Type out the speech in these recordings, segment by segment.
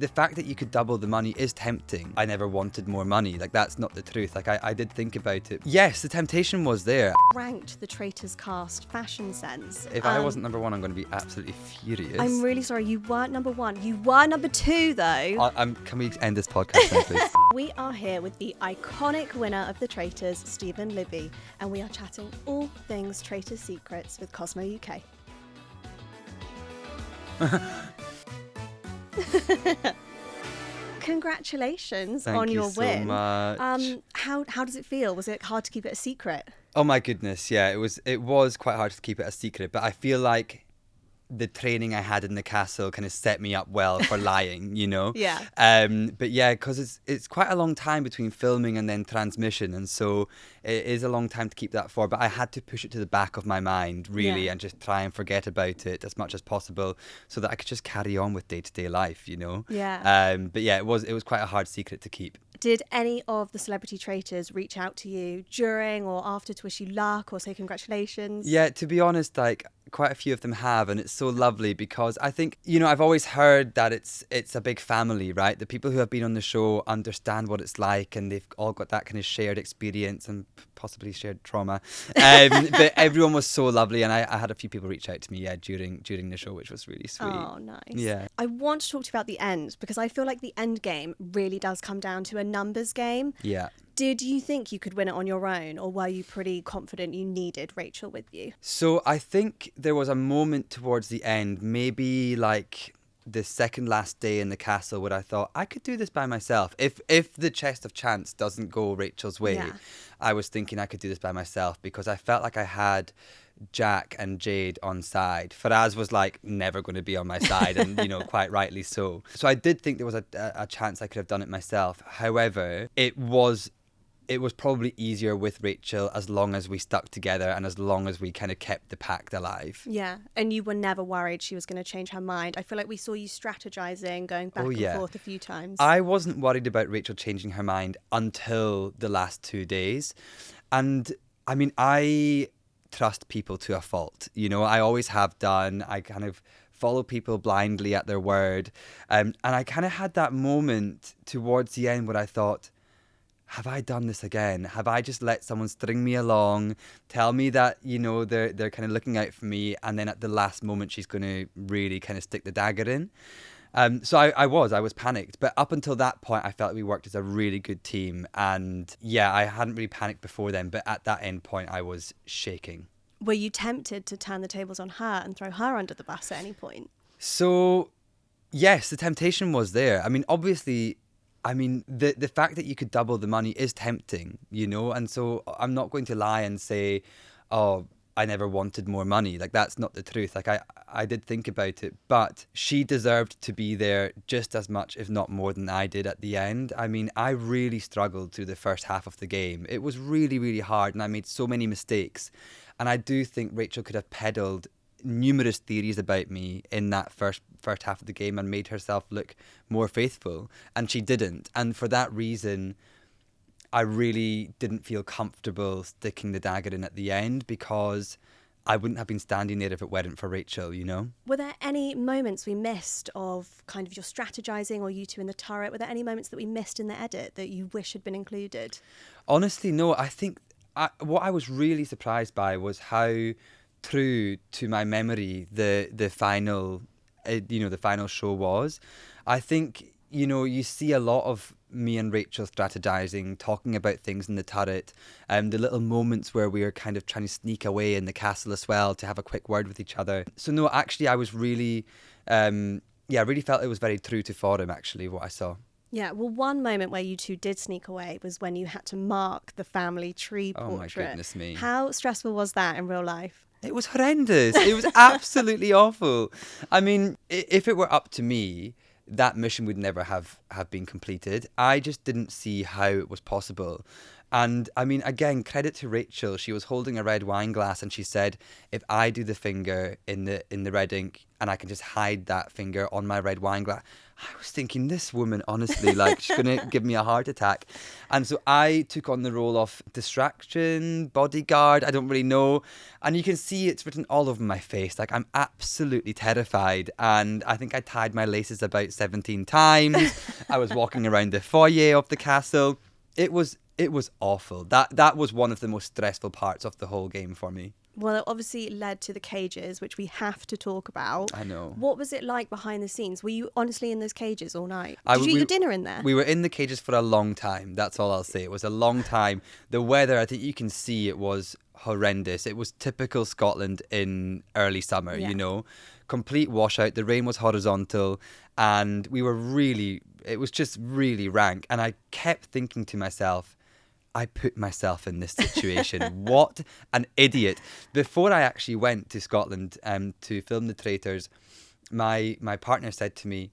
The fact that you could double the money is tempting. I never wanted more money. Like, that's not the truth. Like, I did think about it. Yes, the temptation was there. Ranked the Traitors cast fashion sense. If I wasn't number one, I'm going to be absolutely furious. I'm really sorry, you weren't number one. You were number two, though. Can we end this podcast now, please? We are here with the iconic winner of the Traitors, Stephen Libby, and we are chatting all things Traitors Secrets with Cosmo UK. Congratulations on your win. Thank you so much. How does it feel? Was it hard to keep it a secret? Oh my goodness, yeah, it was quite hard to keep it a secret, but I feel like the training I had in the castle kind of set me up well for lying, you know? Yeah. But yeah, because it's quite a long time between filming and then transmission, and so it is a long time to keep that for, but I had to push it to the back of my mind, really, and just try and forget about it as much as possible so that I could just carry on with day-to-day life, you know? Yeah. But yeah, it was quite a hard secret to keep. Did any of the celebrity traitors reach out to you during or after to wish you luck or say congratulations? Yeah, to be honest, like, quite a few of them have, and it's so lovely because I think, you know, I've always heard that it's a big family, right? The people who have been on the show understand what it's like, and they've all got that kind of shared experience and possibly shared trauma. But everyone was so lovely, and I had a few people reach out to me, during the show, which was really sweet. Oh, nice. Yeah. I want to talk to you about the end because I feel like the end game really does come down to a numbers game. Yeah. Did you think you could win it on your own, or were you pretty confident you needed Rachel with you? So I think there was a moment towards the end, maybe like the second last day in the castle, where I thought I could do this by myself. If the chest of chance doesn't go Rachel's way, I was thinking I could do this by myself because I felt like I had Jack and Jade on side. Faraz was like never going to be on my side, and you know, quite rightly so. So I did think there was a chance I could have done it myself. However, it was probably easier with Rachel as long as we stuck together and as long as we kind of kept the pact alive. Yeah, and you were never worried she was going to change her mind. I feel like we saw you strategizing, going back and forth a few times. I wasn't worried about Rachel changing her mind until the last 2 days. And I mean, I trust people to a fault. You know, I always have done. I kind of follow people blindly at their word. And I kind of had that moment towards the end where I thought, have I done this again? Have I just let someone string me along, tell me that, you know, they're kind of looking out for me, and then at the last moment she's going to really kind of stick the dagger in? So I was panicked. But up until that point, I felt we worked as a really good team. And yeah, I hadn't really panicked before then, but at that end point, I was shaking. Were you tempted to turn the tables on her and throw her under the bus at any point? So yes, the temptation was there. I mean, obviously, the fact that you could double the money is tempting, you know? And so I'm not going to lie and say, oh, I never wanted more money. Like, that's not the truth. Like, I did think about it, but she deserved to be there just as much, if not more than I did at the end. I mean, I really struggled through the first half of the game. It was really, really hard, and I made so many mistakes. And I do think Rachel could have peddled numerous theories about me in that first half of the game and made herself look more faithful, and she didn't. And for that reason, I really didn't feel comfortable sticking the dagger in at the end, because I wouldn't have been standing there if it weren't for Rachel, you know? Were there any moments we missed of kind of your strategizing, or you two in the turret? Were there any moments that we missed in the edit that you wish had been included? Honestly, no. I think what I was really surprised by was how true to my memory the final the final show was. I think, you know, you see a lot of me and Rachel strategizing, talking about things in the turret, the little moments where we were kind of trying to sneak away in the castle as well to have a quick word with each other. So no, actually I was really really felt it was very true to form, actually, what I saw. Yeah, well, one moment where you two did sneak away was when you had to mark the family tree portrait. Oh my goodness me. How stressful was that in real life? It was horrendous. It was absolutely awful. I mean, if it were up to me, that mission would never have been completed. I just didn't see how it was possible. And I mean, again, credit to Rachel. She was holding a red wine glass and she said, if I do the finger in the red ink and I can just hide that finger on my red wine glass, I was thinking, this woman, honestly, like, she's going to give me a heart attack. And so I took on the role of distraction, bodyguard, I don't really know. And you can see it's written all over my face. Like, I'm absolutely terrified. And I think I tied my laces about 17 times. I was walking around the foyer of the castle. It was awful. That was one of the most stressful parts of the whole game for me. Well, it obviously led to the cages, which we have to talk about. I know. What was it like behind the scenes? Were you honestly in those cages all night? We Did you eat your dinner in there? We were in the cages for a long time. That's all I'll say. It was a long time. The weather, I think you can see, it was horrendous. It was typical Scotland in early summer, Yeah. you know. Complete washout. The rain was horizontal. And it was just really rank. And I kept thinking to myself, I put myself in this situation. What an idiot. Before I actually went to Scotland to film The Traitors, my partner said to me,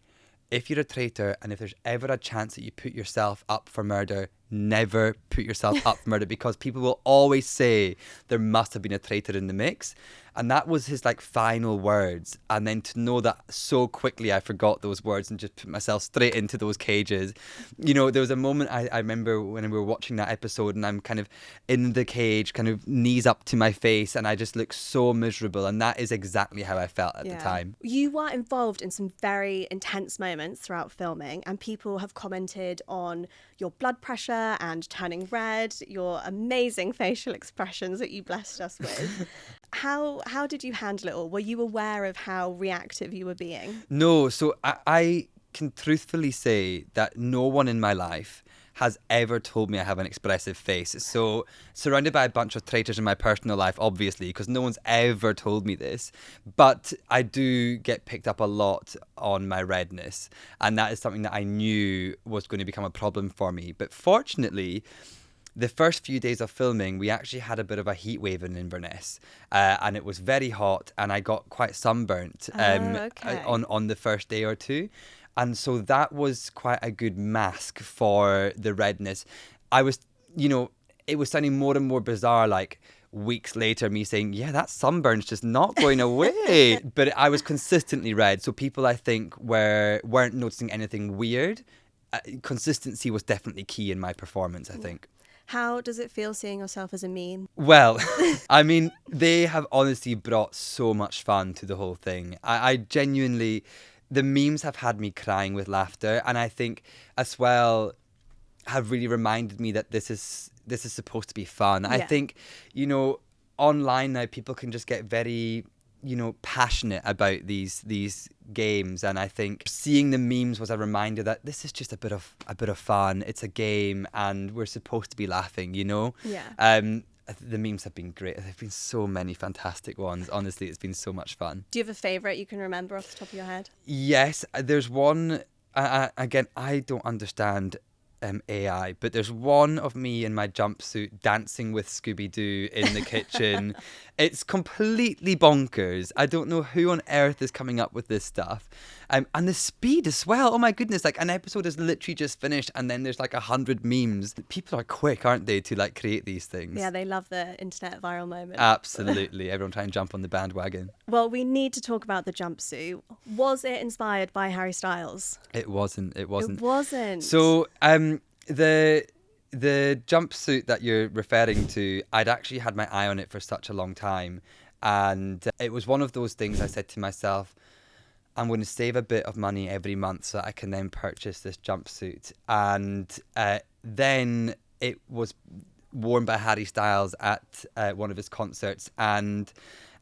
if you're a traitor and if there's ever a chance that you put yourself up for murder, never put yourself up for murder, because people will always say there must have been a traitor in the mix. And that was his like final words. And then to know that so quickly I forgot those words and just put myself straight into those cages. You know, there was a moment I remember when we were watching that episode and I'm kind of in the cage, kind of knees up to my face, and I just look so miserable. And that is exactly how I felt at the time. You were involved in some very intense moments throughout filming, and people have commented on your blood pressure and turning red, your amazing facial expressions that you blessed us with. How did you handle it all? Were you aware of how reactive you were being? No, so I can truthfully say that no one in my life has ever told me I have an expressive face. So surrounded by a bunch of traitors in my personal life, obviously, because no one's ever told me this. But I do get picked up a lot on my redness. And that is something that I knew was going to become a problem for me. But fortunately, the first few days of filming, we actually had a bit of a heat wave in Inverness, and it was very hot, and I got quite sunburnt on the first day or two. And so that was quite a good mask for the redness. I was, it was sounding more and more bizarre, like weeks later, me saying, yeah, that sunburn's just not going away. But I was consistently red. So people, I think, weren't noticing anything weird. Consistency was definitely key in my performance, I think. How does it feel seeing yourself as a meme? Well, I mean, they have honestly brought so much fun to the whole thing. I genuinely, the memes have had me crying with laughter, and I think as well have really reminded me that this is supposed to be fun. Yeah. I think, online now people can just get very passionate about these games, and I think seeing the memes was a reminder that this is just a bit of fun. It's a game, and we're supposed to be laughing. Yeah. The memes have been great. There've been so many fantastic ones. Honestly, it's been so much fun. Do you have a favourite you can remember off the top of your head? Yes, there's one. Again, I don't understand AI, but there's one of me in my jumpsuit dancing with Scooby-Doo in the kitchen. It's completely bonkers. I don't know who on earth is coming up with this stuff. And the speed as well. Oh my goodness, like an episode is literally just finished and then there's like 100 memes. People are quick, aren't they, to like create these things? Yeah, they love the internet viral moment. Absolutely. Everyone try and jump on the bandwagon. Well, we need to talk about the jumpsuit. Was it inspired by Harry Styles? It wasn't. It wasn't. So, the jumpsuit that you're referring to, I'd actually had my eye on it for such a long time. And it was one of those things I said to myself, I'm going to save a bit of money every month so that I can then purchase this jumpsuit. And then it was worn by Harry Styles at one of his concerts. And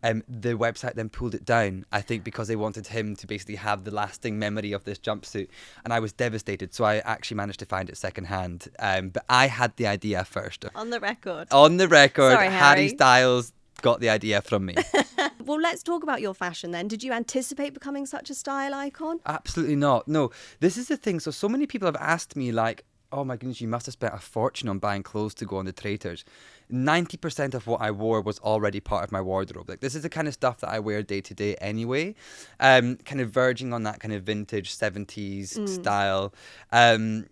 the website then pulled it down, I think, because they wanted him to basically have the lasting memory of this jumpsuit. And I was devastated. So I actually managed to find it secondhand. But I had the idea first. On the record. Sorry, Harry. Harry Styles got the idea from me. Well, let's talk about your fashion then. Did you anticipate becoming such a style icon? Absolutely not. No, this is the thing. So many people have asked me, like, oh my goodness, you must have spent a fortune on buying clothes to go on the Traitors. 90% of what I wore was already part of my wardrobe. Like, this is the kind of stuff that I wear day to day anyway. Kind of verging on that kind of vintage 70s style. And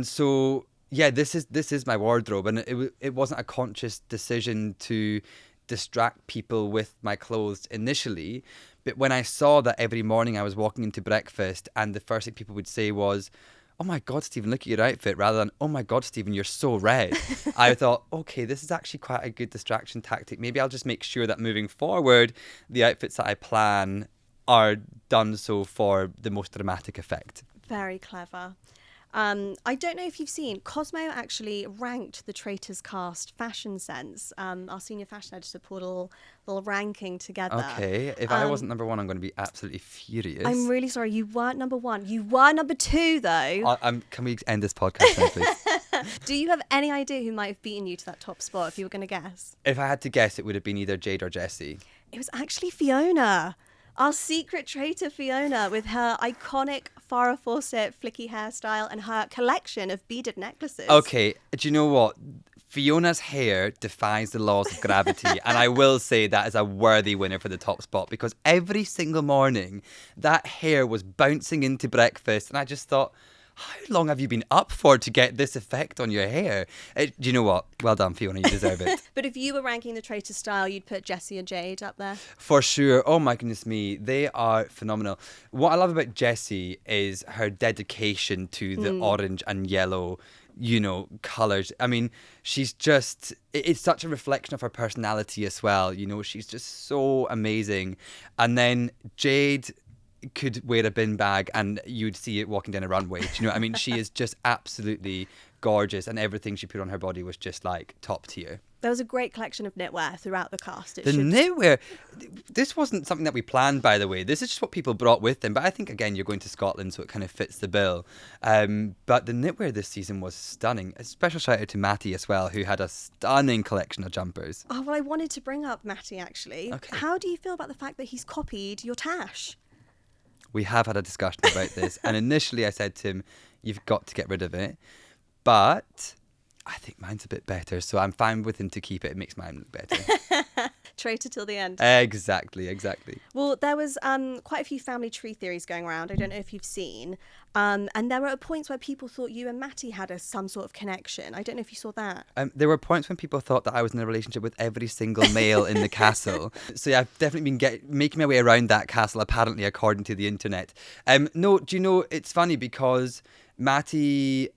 so, yeah, this is my wardrobe. And it wasn't a conscious decision to distract people with my clothes initially, But when I saw that every morning I was walking into breakfast and the first thing people would say was, "Oh my God, Stephen, look at your outfit," rather than, "Oh my God, Stephen, you're so red," I thought, okay, this is actually quite a good distraction tactic. Maybe I'll just make sure that moving forward, the outfits that I plan are done so for the most dramatic effect. Very clever. I don't know if you've seen, Cosmo actually ranked the Traitors cast fashion sense. Our senior fashion editor put a little ranking together. Okay, if I wasn't number one, I'm going to be absolutely furious. I'm really sorry, you weren't number one. You were number two, though. Can we end this podcast now, please? Do you have any idea who might have beaten you to that top spot if you were going to guess? If I had to guess, it would have been either Jade or Jessie. It was actually Fiona. Our secret traitor Fiona, with her iconic Farrah Fawcett flicky hairstyle and her collection of beaded necklaces. Okay, do you know what? Fiona's hair defies the laws of gravity, and I will say that is a worthy winner for the top spot, because every single morning that hair was bouncing into breakfast, and I just thought, how long have you been up for to get this effect on your hair? Do you know what? Well done, Fiona, you deserve it. But if you were ranking the traitor style, you'd put Jessie and Jade up there? For sure. Oh my goodness me. They are phenomenal. What I love about Jessie is her dedication to the orange and yellow, colours. I mean, she's just, it's such a reflection of her personality as well. She's just so amazing. And then Jade could wear a bin bag and you'd see it walking down a runway. Do you know what I mean? She is just absolutely gorgeous, and everything she put on her body was just like top tier. There was a great collection of knitwear throughout the cast. Knitwear, this wasn't something that we planned, by the way. This is just what people brought with them. But I think, again, you're going to Scotland, so it kind of fits the bill. But the knitwear this season was stunning. A special shout out to Matty as well, who had a stunning collection of jumpers. Oh, well, I wanted to bring up Matty, actually. Okay. How do you feel about the fact that he's copied your tash? We have had a discussion about this. And initially I said to him, you've got to get rid of it. But I think mine's a bit better, so I'm fine with him to keep it. It makes mine look better. Traitor till the end. Exactly. Well, there was quite a few family tree theories going around. I don't know if you've seen. And there were points where people thought you and Matty had some sort of connection. I don't know if you saw that. There were points when people thought that I was in a relationship with every single male in the castle. So yeah, I've definitely been making my way around that castle, apparently, according to the internet. No, do you know, it's funny because Matty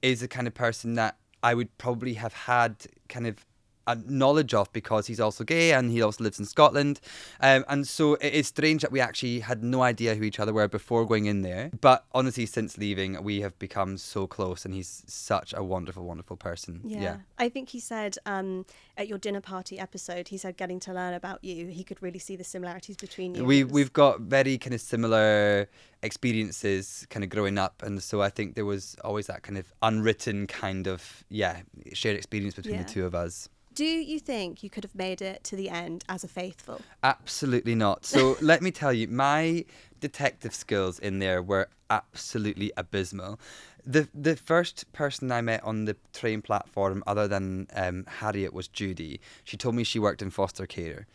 is the kind of person that I would probably have had kind of a knowledge of, because he's also gay and he also lives in Scotland. And so it is strange that we actually had no idea who each other were before going in there. But honestly, since leaving, we have become so close, and he's such a wonderful, wonderful person. Yeah. I think he said at your dinner party episode, he said getting to learn about you, he could really see the similarities between you. We've got very kind of similar experiences kind of growing up, and so I think there was always that kind of unwritten kind of shared experience between the two of us. Do you think you could have made it to the end as a faithful? Absolutely not. So let me tell you, my detective skills in there were absolutely abysmal. The first person I met on the train platform, other than Harriet, was Judy. She told me she worked in foster care.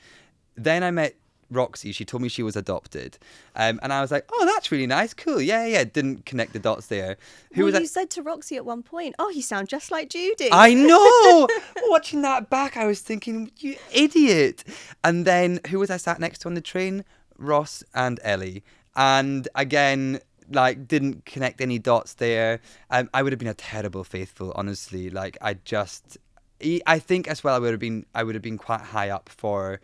Then I met Roxy. She told me she was adopted, and I was like, oh, that's really nice, cool, yeah, didn't connect the dots there. You said to Roxy at one point, oh, you sound just like Judy. I know. Watching that back, I was thinking, you idiot. And then who was I sat next to on the train? Ross and Ellie. And again, didn't connect any dots there. I would have been a terrible faithful, honestly. I think as well I would have been quite high up for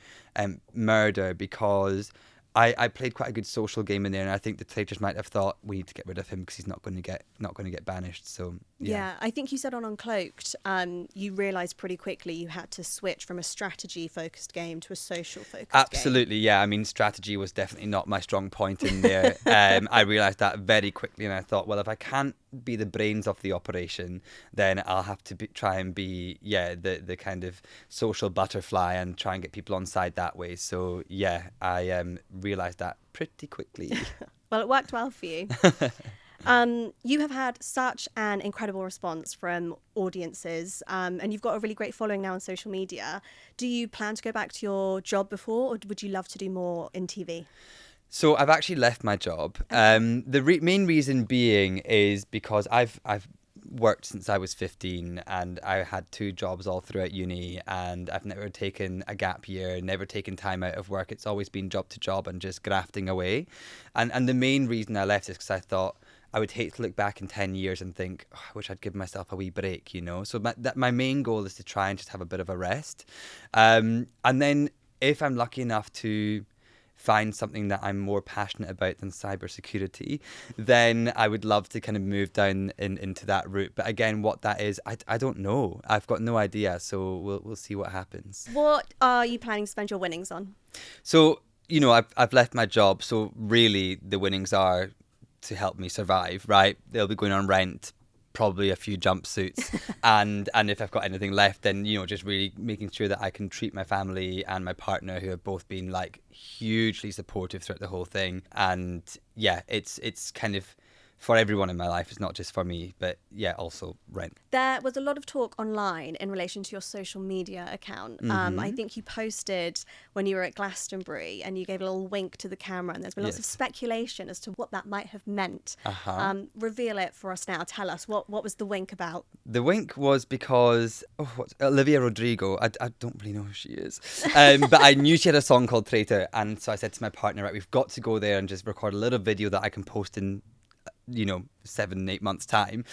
murder, because I played quite a good social game in there, and I think the traitors might have thought we need to get rid of him because he's not going to get banished. So yeah, I think you said on Uncloaked, you realised pretty quickly you had to switch from a strategy focused game to a social focused game. Absolutely, yeah. I mean, strategy was definitely not my strong point in there. I realised that very quickly, and I thought, well, if I can't be the brains of the operation, then I'll have to try and be the kind of social butterfly and try and get people on side that way. So yeah, I realised that pretty quickly. Well, it worked well for you. You have had such an incredible response from audiences, and you've got a really great following now on social media. Do you plan to go back to your job before, or would you love to do more in TV? So I've actually left my job. The main reason being is because I've worked since I was 15, and I had 2 jobs all throughout uni, and I've never taken a gap year, never taken time out of work. It's always been job to job and just grafting away. And the main reason I left is because I thought I would hate to look back in 10 years and think, oh, I wish I'd given myself a wee break, you know? So my main goal is to try and just have a bit of a rest. And then if I'm lucky enough to find something that I'm more passionate about than cybersecurity, then I would love to kind of move down into that route. But again, what that is, I don't know. I've got no idea. So we'll see what happens. What are you planning to spend your winnings on? So, you know, I've left my job. So really the winnings are to help me survive, right? They'll be going on rent, probably a few jumpsuits, and if I've got anything left, then, you know, just really making sure that I can treat my family and my partner, who have both been like hugely supportive throughout the whole thing. And yeah, it's kind of for everyone in my life. It's not just for me, but yeah, also rent. There was a lot of talk online in relation to your social media account. I think you posted when you were at Glastonbury and you gave a little wink to the camera, and there's been lots of speculation as to what that might have meant. Reveal it for us now. Tell us, what was the wink about? The wink was because Olivia Rodrigo, I don't really know who she is, but I knew she had a song called Traitor, and so I said to my partner, right, we've got to go there and just record a little video that I can post in, you know, 7-8 months time,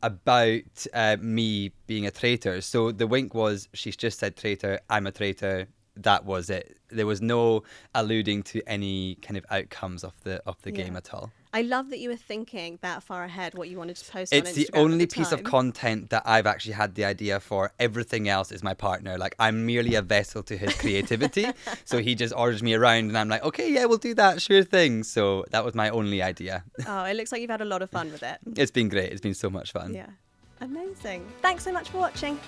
about me being a traitor. So the wink was, she's just said traitor, I'm a traitor. That was it. There was no alluding to any kind of outcomes of the game at all. I love that you were thinking that far ahead what you wanted to post on Instagram. It's the only piece of content that I've actually had the idea for. Everything else is my partner. Like, I'm merely a vessel to his creativity. So he just orders me around and I'm like, okay, yeah, we'll do that, sure thing. So that was my only idea. Oh, it looks like you've had a lot of fun with it. It's been great. It's been so much fun. Yeah. Amazing. Thanks so much for watching.